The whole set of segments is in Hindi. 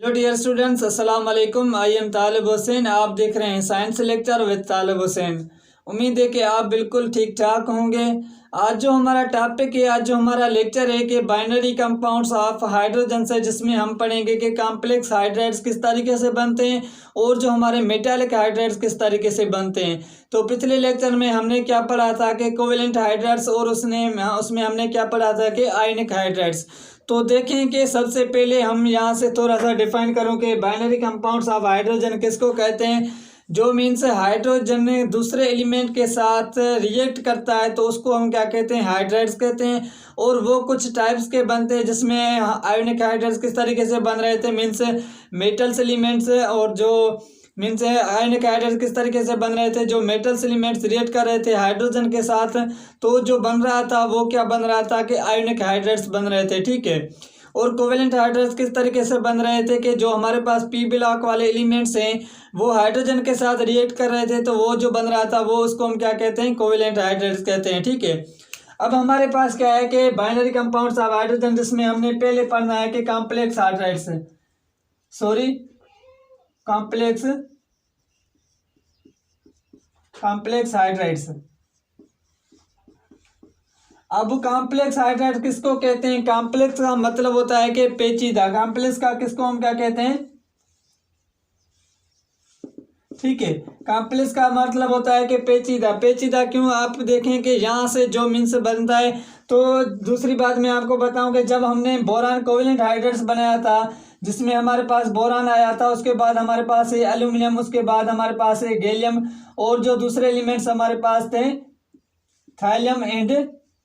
हेलो डियर स्टूडेंट्स, अस्सलाम वालेकुम। आई एम तालिब हुसैन। आप देख रहे हैं साइंस लेक्चर विद तालिब हुसैन। उम्मीद है कि आप बिल्कुल ठीक ठाक होंगे। आज जो हमारा टॉपिक है, आज जो हमारा लेक्चर है कि बाइनरी कंपाउंड्स ऑफ हाइड्रोजन से, जिसमें हम पढ़ेंगे कि कॉम्प्लेक्स हाइड्रेट्स किस तरीके से बनते हैं और जो हमारे मेटालिक हाइड्रेट्स किस तरीके से बनते हैं। तो पिछले लेक्चर में हमने क्या पढ़ा था कि कोवेलेंट हाइड्रेट्स, और उसमें हमने क्या पढ़ा था कि आयनिक हाइड्रेट्स। तो देखें कि सबसे पहले हम यहाँ से थोड़ा सा डिफाइन करूँ कि बाइनरी कंपाउंड्स ऑफ हाइड्रोजन किसको कहते हैं। जो मीन्स हाइड्रोजन दूसरे एलिमेंट के साथ रिएक्ट करता है तो उसको हम क्या कहते हैं, हाइड्रेट्स कहते हैं। और वो कुछ टाइप्स के बनते हैं, जिसमें आयोनिक हाइड्रेट्स किस तरीके से बन रहे थे, मीन्स मेटल्स एलिमेंट्स, और जो मीन्स आयोनिक हाइड्रेट्स किस तरीके से बन रहे थे, जो मेटल्स एलिमेंट्स रिएक्ट कर रहे थे हाइड्रोजन के साथ, तो जो बन रहा था वो क्या बन रहा था कि आयोनिक हाइड्रेट्स बन रहे थे। ठीक है। और कोवेलेंट हाइड्रेट्स किस तरीके से बन रहे थे कि जो हमारे पास पी ब्लॉक वाले एलिमेंट्स हैं वो हाइड्रोजन के साथ रिएक्ट कर रहे थे, तो वो जो बन रहा था वो उसको हम क्या कहते हैं, कोवेलेंट हाइड्रेट्स कहते हैं। ठीक है। अब हमारे पास क्या है कि बाइनरी कंपाउंड्स ऑफ हाइड्रोजन, जिसमें हमने पहले पढ़ना है कि कॉम्प्लेक्स हाइड्रेट्स, कॉम्प्लेक्स हाइड्रेट्स। अब कॉम्प्लेक्स हाइड्रेट किसको कहते हैं? कॉम्प्लेक्स का मतलब होता है कि पेचीदा। कॉम्प्लेक्स का किसको हम क्या कहते हैं? ठीक है। कॉम्प्लेक्स का मतलब होता है कि पेचीदा। पेचीदा क्यों? आप देखें कि यहाँ से जो मीन्स बनता है। तो दूसरी बात मैं आपको बताऊं कि जब हमने बोरान कोवेलेंट हाइड्रेट्स बनाया था, जिसमें हमारे पास बोरान आया था, उसके बाद हमारे पास है एल्यूमिनियम, उसके बाद हमारे पास है गैलियम, और जो दूसरे एलिमेंट्स हमारे पास थे थाइलियम एंड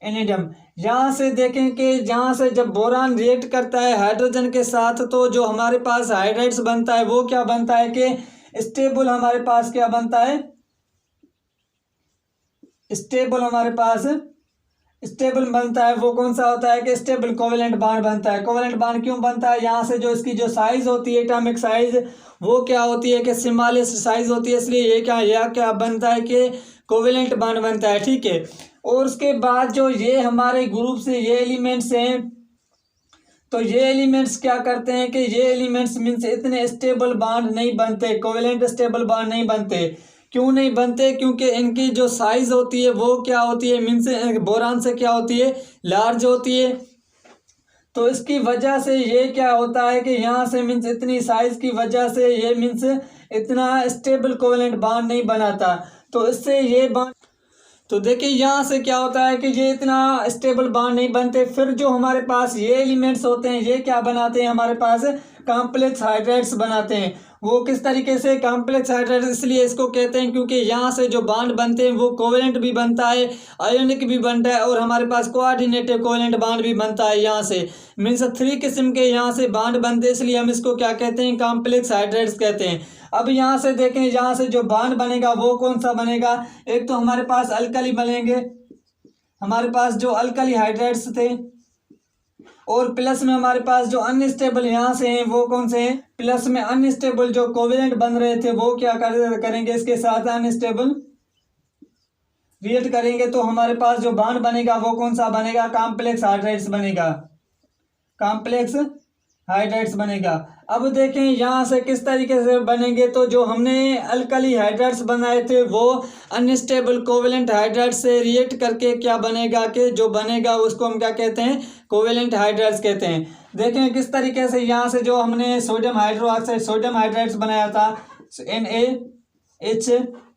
एनिडियम। यहाँ से देखें कि जहाँ से जब बोरान रिएक्ट करता है हाइड्रोजन के साथ, तो जो हमारे पास हाइड्रेट्स बनता है वो क्या बनता है कि स्टेबल, हमारे पास क्या बनता है, स्टेबल, हमारे पास स्टेबल बनता है। वो कौन सा होता है कि स्टेबल कोवेलेंट बॉन्ड बनता है। कोवेलेंट बॉन्ड क्यों बनता है? यहाँ से जो इसकी जो साइज होती है, एटॉमिक साइज, वो क्या होती है कि स्मॉलेस्ट साइज होती है, इसलिए ये क्या बनता है कि कोवेलेंट बॉन्ड बनता है। ठीक है। और उसके बाद जो ये हमारे ग्रुप से ये एलिमेंट्स हैं, तो ये एलिमेंट्स क्या करते हैं कि ये एलिमेंट्स मीन्स इतने स्टेबल बॉन्ड नहीं बनते, कोवेलेंट स्टेबल बॉन्ड नहीं बनते। क्यों नहीं बनते? क्योंकि इनकी जो साइज होती है वो क्या होती है, मीन्स बोरान से क्या होती है, लार्ज होती है। तो इसकी वजह से ये क्या होता है कि यहाँ से मीन्स इतनी साइज की वजह से ये मीन्स इतना स्टेबल कोवेलेंट बॉन्ड नहीं बनाता। तो इससे ये बॉन्ड, तो देखिए यहाँ से क्या होता है कि ये इतना स्टेबल बॉन्ड नहीं बनते। फिर जो हमारे पास ये एलिमेंट्स होते हैं ये क्या बनाते हैं, हमारे पास कॉम्प्लेक्स हाइड्रेट्स बनाते हैं। वो किस तरीके से कॉम्प्लेक्स हाइड्रेट्स इसलिए इसको कहते हैं क्योंकि यहाँ से जो बॉन्ड बनते हैं वो कोवेलेंट भी बनता है, आयोनिक भी बनता है, और हमारे पास कोऑर्डिनेटिव कोवेलेंट बॉन्ड भी बनता है। यहाँ से मीन्स 3 किस्म के यहाँ से बॉन्ड बनते हैं, इसलिए हम इसको क्या कहते हैं, कॉम्प्लेक्स हाइड्रेट्स कहते हैं। अब यहाँ से देखें, यहाँ से जो बॉन्ड बनेगा वो कौन सा बनेगा? एक तो हमारे पास अल्कली बनेंगे, हमारे पास जो अल्कली हाइड्रेट्स थे, और प्लस में हमारे पास जो अनस्टेबल यहाँ से हैं वो कौन से हैं? प्लस में अनस्टेबल जो कोवेलेंट बन रहे थे वो क्या करेंगे, इसके साथ अनस्टेबल रिएक्ट करेंगे, तो हमारे पास जो बॉन्ड बनेगा वो कौन सा बनेगा? कॉम्प्लेक्स हाइड्रेट्स बनेगा, कॉम्प्लेक्स हाइड्रेट्स बनेगा। अब देखें यहाँ से किस तरीके से बनेंगे। तो जो हमने अल्कली हाइड्रेट्स बनाए थे वो अनस्टेबल कोवेलेंट हाइड्रेट्स से रिएक्ट करके क्या बनेगा कि जो बनेगा उसको हम क्या कहते हैं, कोवेलेंट हाइड्रेट्स कहते हैं। देखें किस तरीके से यहाँ से जो हमने सोडियम हाइड्रोक्साइड सोडियम हाइड्रेट्स बनाया था NaH,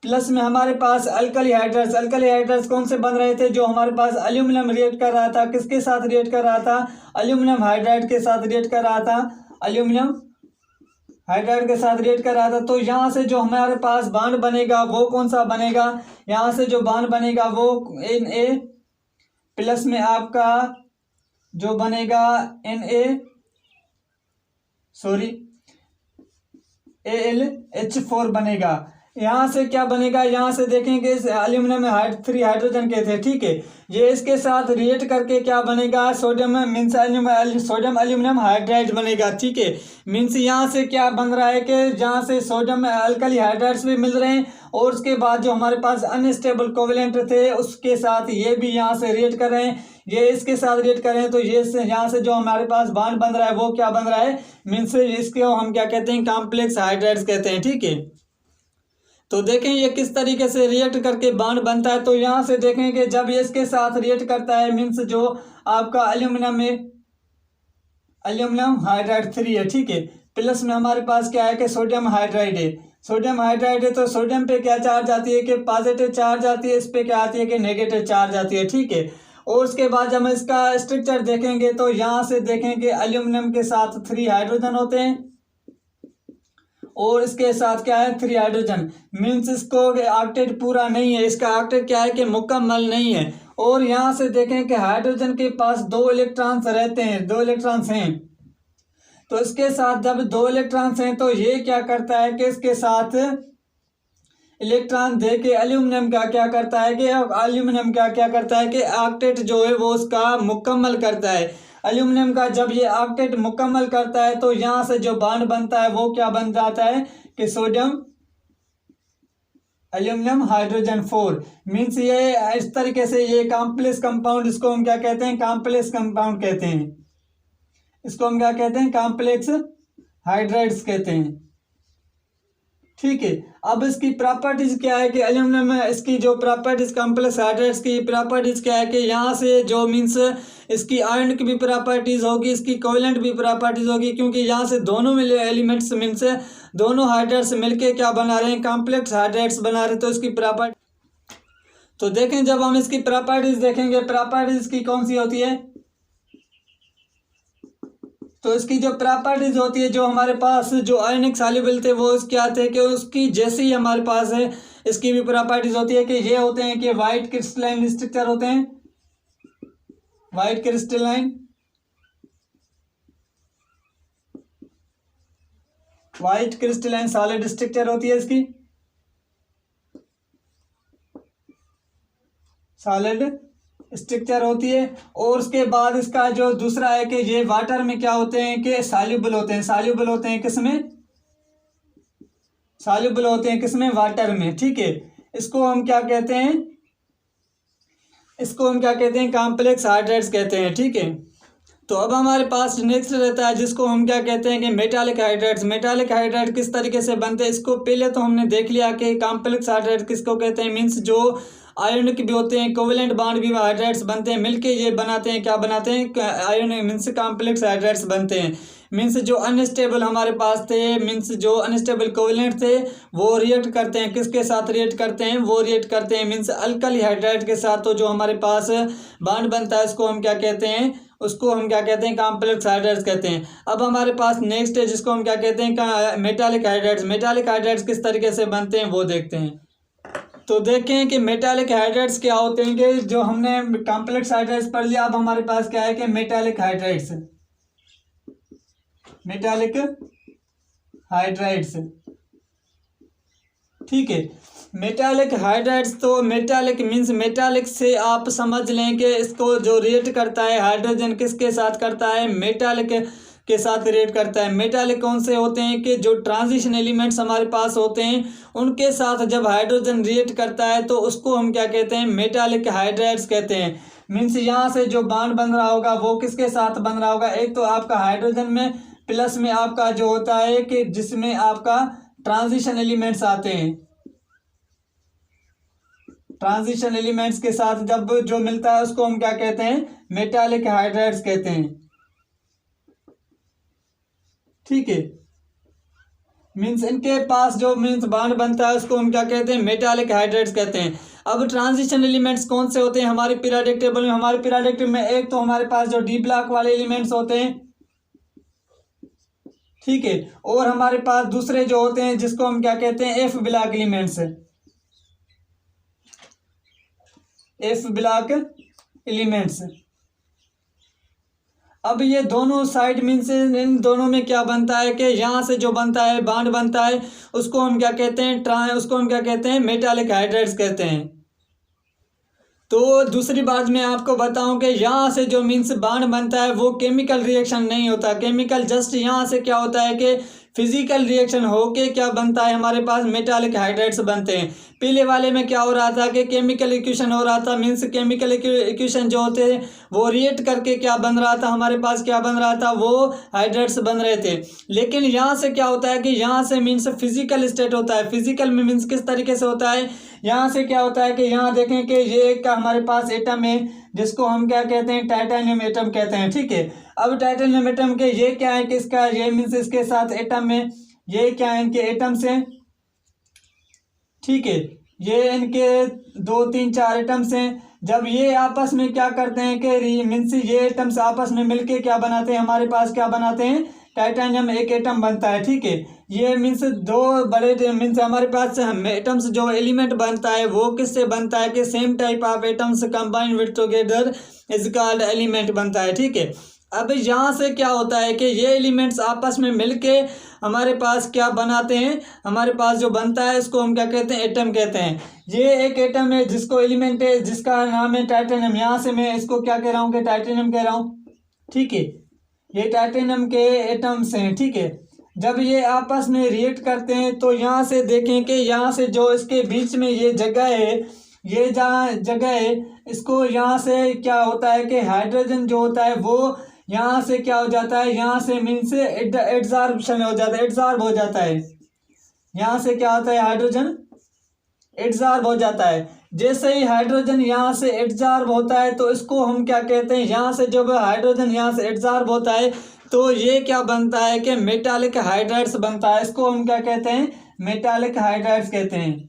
प्लस में हमारे पास अल्कली हाइड्रेट्स कौन से बन रहे थे? जो हमारे पास एल्यूमिनियम रिएक्ट कर रहा था, किसके साथ रिएक्ट कर रहा था? एल्यूमिनियम हाइड्राइड के साथ रिएक्ट कर रहा था, एल्यूमिनियम हाइड्राइड के साथ रिएक्ट कर रहा था। तो यहाँ से जो हमारे पास बॉन्ड बनेगा वो कौन सा बनेगा? यहाँ से जो बॉन्ड बनेगा वो Na प्लस में आपका जो बनेगा AlH4 बनेगा। यहाँ से क्या बनेगा, यहाँ से देखेंगे एल्यूमिनियम में 3 हाइड्रोजन के थे, ठीक है। ये इसके साथ रिएक्ट करके क्या बनेगा, sodium means sodium aluminium hydride बनेगा, ठीक है। मीन्स यहाँ से क्या बन रहा है कि जहाँ से सोडियम अल्कली हाइड्राइड्स भी मिल रहे हैं और उसके बाद जो हमारे पास अनस्टेबल कोवेलेंट थे उसके साथ ये भी यहाँ से रिएक्ट कर रहे हैं, ये इसके साथ रिएक्ट कर रहे हैं, तो ये यहाँ से जो हमारे पास बॉन्ड बन रहा है वो क्या बन रहा है, मीन्स इसको हम क्या कहते हैं, कॉम्प्लेक्स हाइड्राइड्स कहते हैं, ठीक है। तो देखें ये किस तरीके से रिएक्ट करके बॉन्ड बनता है। तो यहाँ से देखें कि जब ये इसके साथ रिएक्ट करता है मीन्स जो आपका एल्यूमिनियम में एल्यूमिनियम हाइड्राइड 3 है, ठीक है। प्लस में हमारे पास क्या है कि सोडियम हाइड्राइड है, सोडियम हाइड्राइड है, तो सोडियम पे क्या चार्ज आती है कि पॉजिटिव चार्ज आती है, इस पे क्या आती है कि नेगेटिव चार्ज आती है, ठीक है। और उसके बाद जब हम इसका स्ट्रक्चर देखेंगे तो यहाँ से देखेंगे एल्यूमिनियम के साथ 3 हाइड्रोजन होते हैं और इसके साथ क्या है 3 हाइड्रोजन, मीन्स इसको ऑक्टेट पूरा नहीं है, इसका ऑक्टेट क्या है कि मुकम्मल नहीं है। और यहाँ से देखें कि हाइड्रोजन के पास 2 इलेक्ट्रॉन्स रहते हैं, 2 इलेक्ट्रॉन्स हैं, तो इसके साथ जब 2 इलेक्ट्रॉन्स हैं तो ये क्या करता है कि इसके साथ इलेक्ट्रॉन दे के एल्यूमिनियम का क्या करता है कि एल्यूमिनियम का क्या करता है कि ऑक्टेट जो है वो उसका मुकम्मल करता है। एल्यूमिनियम का जब ये ऑक्टेट मुकम्मल करता है तो यहाँ से जो बॉन्ड बनता है वो क्या बन जाता है कि सोडियम एल्यूमिनियम हाइड्रोजन 4, मीन्स ये इस तरीके से ये कॉम्प्लेक्स कंपाउंड, इसको हम क्या कहते हैं, कॉम्प्लेक्स कंपाउंड कहते हैं, इसको हम क्या कहते हैं, कॉम्प्लेक्स हाइड्राइड्स कहते हैं, ठीक है। अब इसकी प्रॉपर्टीज क्या है कि एल्यूमिनियम में इसकी जो प्रॉपर्टीज कॉम्प्लेक्स हाइड्राइड्स की प्रॉपर्टीज क्या है कि यहाँ से जो मीन्स इसकी आयन की भी प्रॉपर्टीज होगी, इसकी कोवेलेंट भी प्रॉपर्टीज होगी, क्योंकि यहाँ से दोनों में एलिमेंट्स मीन्स दोनों हाइड्राइड्स मिलके क्या बना रहे हैं, कॉम्प्लेक्स हाइड्राइड्स बना रहे हैं। तो इसकी प्रॉपर्टी तो देखें, जब हम इसकी प्रॉपर्टीज देखेंगे, प्रॉपर्टीज की कौन सी होती है, तो इसकी जो प्रॉपर्टीज होती है, जो हमारे पास जो आयनिक सॉल्युबल थे वो क्या थे कि उसकी जैसे ही हमारे पास है इसकी भी प्रॉपर्टीज होती है कि ये होते हैं कि वाइट क्रिस्टलाइन स्ट्रक्चर होते हैं, वाइट क्रिस्टलाइन सॉलिड स्ट्रक्चर होती है, इसकी सॉलिड स्ट्रक्चर होती है। और उसके बाद इसका जो दूसरा है कि ये वाटर में क्या होते हैं कि सॉल्युबल होते हैं, सॉल्युबल होते हैं किसमें, सॉल्युबल होते हैं किसमें, वाटर में, ठीक है। इसको हम क्या कहते हैं, इसको हम क्या कहते हैं, कॉम्प्लेक्स हाइड्राइड्स कहते हैं, ठीक है। तो अब हमारे पास नेक्स्ट रहता है जिसको हम क्या कहते हैं कि मेटालिक हाइड्राइड्स। मेटालिक हाइड्राइड किस तरीके से बनते हैं, इसको पहले तो हमने देख लिया कि कॉम्प्लेक्स हाइड्राइड किसको कहते हैं, मीन्स जो आयोनिक भी होते हैं, कोवेलेंट बॉन्ड भी हाइड्राइड्स बनते हैं, मिलके ये बनाते हैं, क्या बनाते हैं, आयोनिक मीन्स कॉम्प्लेक्स हाइड्राइड्स बनते हैं। मीन्स जो अनस्टेबल हमारे पास थे, मीन्स जो अनस्टेबल कोवेलेंट थे वो रिएक्ट करते हैं, किसके साथ रिएक्ट करते हैं, वो रिएक्ट करते हैं मीन्स अल्कली हाइड्राइड के साथ। तो जो हमारे पास बॉन्ड बनता है उसको हम क्या कहते हैं, उसको हम क्या कहते हैं, कॉम्प्लेक्स हाइड्राइड्स कहते हैं। अब हमारे पास नेक्स्ट है जिसको हम क्या कहते हैं, मेटालिक हाइड्राइड्स। मेटालिक हाइड्राइड्स किस तरीके से बनते हैं वो देखते हैं। तो देखें कि मेटालिक हाइड्राइड्स क्या होते हैं कि जो हमने कॉम्प्लेक्स हाइड्राइड्स पढ़ लिया, अब हमारे पास क्या है कि मेटालिक हाइड्राइड्स, मेटालिक हाइड्राइड्स, ठीक है। मेटालिक हाइड्राइड्स, तो मेटालिक मीन्स मेटालिक से आप समझ लें कि इसको जो रिएक्ट करता है हाइड्रोजन किसके साथ करता है, मेटालिक के साथ रिएक्ट करता है। मेटालिक कौन से होते हैं कि जो ट्रांजिशन एलिमेंट्स हमारे पास होते हैं उनके साथ जब हाइड्रोजन रिएक्ट करता है तो उसको हम क्या कहते हैं, मेटालिक हाइड्राइड्स कहते हैं। मीन्स यहाँ से जो बॉन्ड बन रहा होगा वो किसके साथ बन रहा होगा, एक तो आपका हाइड्रोजन में, प्लस में आपका जो होता है कि जिसमें आपका ट्रांजिशन एलिमेंट्स आते हैं, ट्रांजिशन एलिमेंट्स के साथ जब जो मिलता है उसको हम क्या कहते हैं, मेटालिक हाइड्राइड्स कहते हैं, ठीक है। मीन्स इनके पास जो मीन्स बॉन्ड बनता है उसको हम क्या कहते हैं, मेटालिक हाइड्राइड्स कहते हैं। अब ट्रांजिशन एलिमेंट्स कौन से होते हैं हमारे पीरियोडिक टेबल में, हमारे पीरियोडिक टेबल में एक तो हमारे पास जो डी ब्लॉक वाले एलिमेंट्स होते हैं, ठीक है, और हमारे पास दूसरे जो होते हैं जिसको हम क्या कहते हैं, F block elements, F block elements. अब ये दोनों साइड मीन्स इन दोनों में क्या बनता है कि यहाँ से जो बनता है बॉन्ड बनता है उसको हम क्या कहते हैं, उसको हम क्या कहते हैं, मेटालिक हाइड्राइड्स कहते हैं। तो दूसरी बात मैं आपको बताऊं कि यहाँ से जो मीन्स बॉन्ड बनता है वो केमिकल रिएक्शन नहीं होता, केमिकल जस्ट यहाँ से क्या होता है कि फिजिकल रिएक्शन होके क्या बनता है, हमारे पास मेटालिक हाइड्राइड्स बनते हैं। पहले वाले में क्या हो रहा था कि केमिकल इक्वेशन हो रहा था, मीन्स केमिकल इक्वेशन जो होते हैं वो रिएक्ट करके क्या बन रहा था, हमारे पास क्या बन रहा था, वो हाइड्राइड्स बन रहे थे। लेकिन यहाँ से क्या होता है कि यहाँ से मीन्स फिजिकल स्टेट होता है। फिजिकल में मीन्स किस तरीके से होता है, यहाँ से क्या होता है कि यहाँ देखें कि ये एक हमारे पास एटम है जिसको हम क्या कहते हैं, टाइटेनियम एटम कहते हैं, ठीक है। अब टाइटेनियम एटम के ये क्या है कि इसका ये मीन्स इसके साथ एटम में ये क्या है, इनके एटम्स हैं, ठीक है। ये इनके 2 3 4 एटम्स हैं। जब ये आपस में क्या करते हैं कि मीन्स ये एटम्स आपस में मिलके क्या बनाते हैं, हमारे पास क्या बनाते हैं, टाइटेनियम एक एटम बनता है, ठीक है। ये मीन्स 2 बड़े मीन्स हमारे पास एटम्स जो एलिमेंट बनता है वो किससे बनता है कि same type of atoms combine with together is called element बनता है, ठीक है। अब यहाँ से क्या होता है कि ये एलिमेंट्स आपस में मिलके हमारे पास क्या बनाते हैं, हमारे पास जो बनता है इसको हम क्या कहते हैं, एटम कहते हैं। ये एक एटम है जिसको एलिमेंट है जिसका नाम है टाइटेनियम। यहाँ से मैं इसको क्या कह रहा हूँ कि टाइटेनियम कह रहा हूँ, ठीक है। ये टाइटेनियम के एटम्स हैं, ठीक है। जब ये आपस में रिएक्ट करते हैं तो यहाँ से देखें कि यहाँ से जो इसके बीच में ये जगह है, ये जहाँ जगह है इसको यहाँ से क्या होता है कि हाइड्रोजन जो होता है वो यहाँ से क्या हो जाता है, यहाँ से मीन्स एड्जॉर्प्शन हो जाता है, एड्जॉर्ब हो जाता है। यहाँ से क्या होता है, हाइड्रोजन एड्जॉर्ब हो जाता है। जैसे ही हाइड्रोजन यहाँ से एड्जॉर्ब होता है तो इसको हम क्या कहते हैं, यहाँ से जब हाइड्रोजन यहाँ से एड्जॉर्ब होता है तो ये क्या बनता है कि मेटालिक हाइड्राइड्स बनता है। इसको हम क्या कहते हैं, मेटालिक हाइड्राइड्स कहते हैं,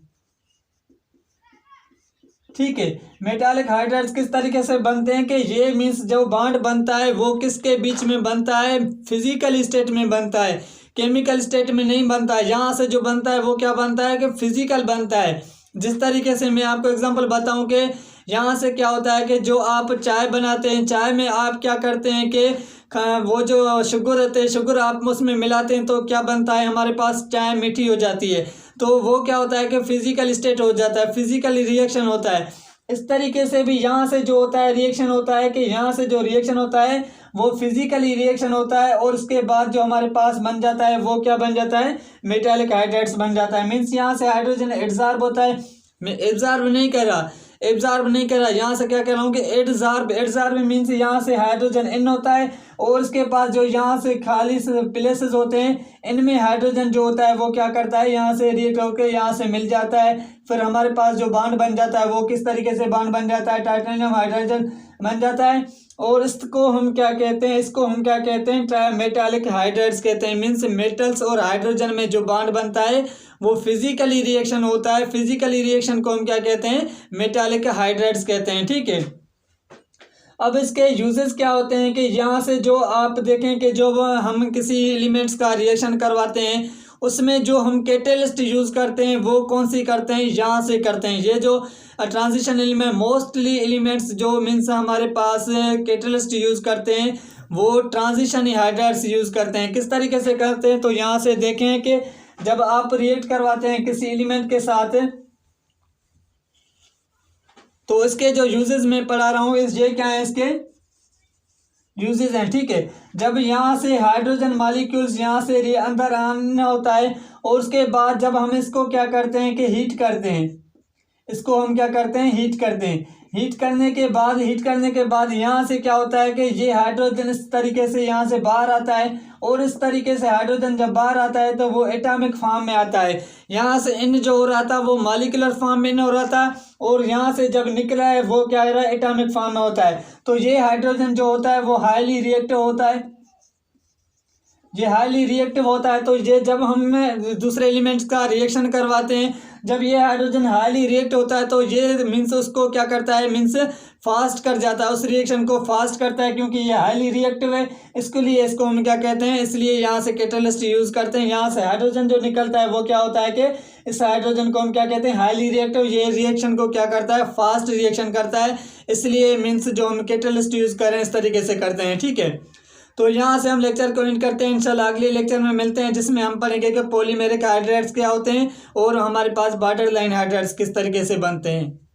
ठीक है। मेटालिक हाइड्राइड्स किस तरीके से बनते हैं कि ये मीन्स जो बॉन्ड बनता है वो किसके बीच में बनता है, फिजिकल स्टेट में बनता है, केमिकल स्टेट में नहीं बनता है। यहाँ से जो बनता है वो क्या बनता है कि फिजिकल बनता है। जिस तरीके से मैं आपको एग्जांपल बताऊं कि यहाँ से क्या होता है कि जो आप चाय बनाते हैं, चाय में आप क्या करते हैं कि वो जो शुगर रहते हैं, शुगर आप उसमें मिलाते हैं तो क्या बनता है, हमारे पास चाय मीठी हो जाती है। तो वो क्या होता है कि फिजिकल स्टेट हो जाता है, फिजिकली रिएक्शन होता है। इस तरीके से भी यहाँ से जो होता है रिएक्शन होता है कि यहाँ से जो रिएक्शन होता है वो फिजिकली रिएक्शन होता है और उसके बाद जो हमारे पास बन जाता है वो क्या बन जाता है, मेटालिक हाइड्राइड्स बन जाता है। मीन्स यहाँ से हाइड्रोजन एब्जॉर्ब होता है, मैं एब्जॉर्ब नहीं कर रहा, एब्जॉर्ब नहीं कर रहा, यहाँ से क्या कह रहा हूँ कि एड्जॉर्ब, एड्जॉर्ब मीन्स यहाँ से हाइड्रोजन इन होता है और उसके पास जो यहाँ से खाली प्लेसेस होते हैं इनमें हाइड्रोजन जो होता है वो क्या करता है, यहाँ से रिएक्ट होकर यहाँ से मिल जाता है। फिर हमारे पास जो बॉन्ड बन जाता है वो किस तरीके से बॉन्ड बन जाता है, टाइटेनियम हाइड्रोजन बन जाता है। और इसको हम क्या कहते हैं, इसको हम क्या कहते हैं, मेटालिक हाइड्राइड्स कहते हैं। मीन्स मेटल्स और हाइड्रोजन में जो बॉन्ड बनता है वो फिजिकली रिएक्शन होता है। फिजिकली रिएक्शन को हम क्या कहते हैं, मेटालिक हाइड्राइड्स कहते हैं, ठीक है। अब इसके यूजेस क्या होते हैं कि यहाँ से जो आप देखें कि जो हम किसी एलिमेंट्स का रिएक्शन करवाते हैं उसमें जो हम कैटेलिस्ट यूज़ करते हैं वो कौन सी करते हैं, यहाँ से करते हैं। ये जो ट्रांजिशन एलिमेंट मोस्टली एलिमेंट्स जो मीन्स हमारे पास कैटेलिस्ट यूज़ करते हैं वो ट्रांजिशन हाइड्राइड्स यूज़ करते हैं। किस तरीके से करते हैं तो यहाँ से देखें कि जब आप रिएक्ट करवाते हैं किसी एलिमेंट के साथ तो इसके जो यूजेस मैं पढ़ा रहा हूँ ये क्या है, इसके यूजेस हैं, ठीक है। जब यहाँ से हाइड्रोजन मॉलिक्यूल्स यहाँ से अंदर आना होता है और उसके बाद जब हम इसको क्या करते हैं कि हीट करते हैं, इसको हम क्या करते हैं, हीट करते हैं। हीट करने के बाद यहाँ से क्या होता है कि ये हाइड्रोजन इस तरीके से यहाँ से बाहर आता है और इस तरीके से हाइड्रोजन जब बाहर आता है तो वो एटॉमिक फॉर्म में आता है। यहाँ से इन जो हो रहा था वो मॉलिक्यूलर फॉर्म में हो रहा था और यहाँ से जब निकला है वो क्या हो रहा है, एटॉमिक फॉर्म में होता है। तो ये हाइड्रोजन जो होता है वो हाईली रिएक्टिव होता है, ये हाईली रिएक्टिव होता है। तो ये जब हम दूसरे एलिमेंट्स का रिएक्शन करवाते हैं, जब ये हाइड्रोजन हाईली रिएक्ट होता है तो ये मीन्स उसको क्या करता है, मीन्स फास्ट कर जाता है, उस रिएक्शन को फास्ट करता है क्योंकि ये हाईली रिएक्टिव है। इसके लिए इसको हम क्या कहते हैं, इसलिए यहाँ से कैटलिस्ट यूज़ करते हैं। यहाँ से हाइड्रोजन जो निकलता है वो क्या होता है कि इस हाइड्रोजन को हम क्या कहते हैं, हाईली रिएक्टिव। ये रिएक्शन को क्या करता है, फास्ट रिएक्शन करता है, इसलिए मीन्स जो हम कैटलिस्ट यूज़ कर रहे हैं इस तरीके से करते हैं, ठीक है। तो यहाँ से हम लेक्चर को एंड करते हैं। इंशाल्लाह अगले लेक्चर में मिलते हैं, जिसमें हम पढ़ेंगे कि पॉलीमेरिक हाइड्रेट्स क्या होते हैं और हमारे पास बॉर्डर लाइन हाइड्रेट्स किस तरीके से बनते हैं।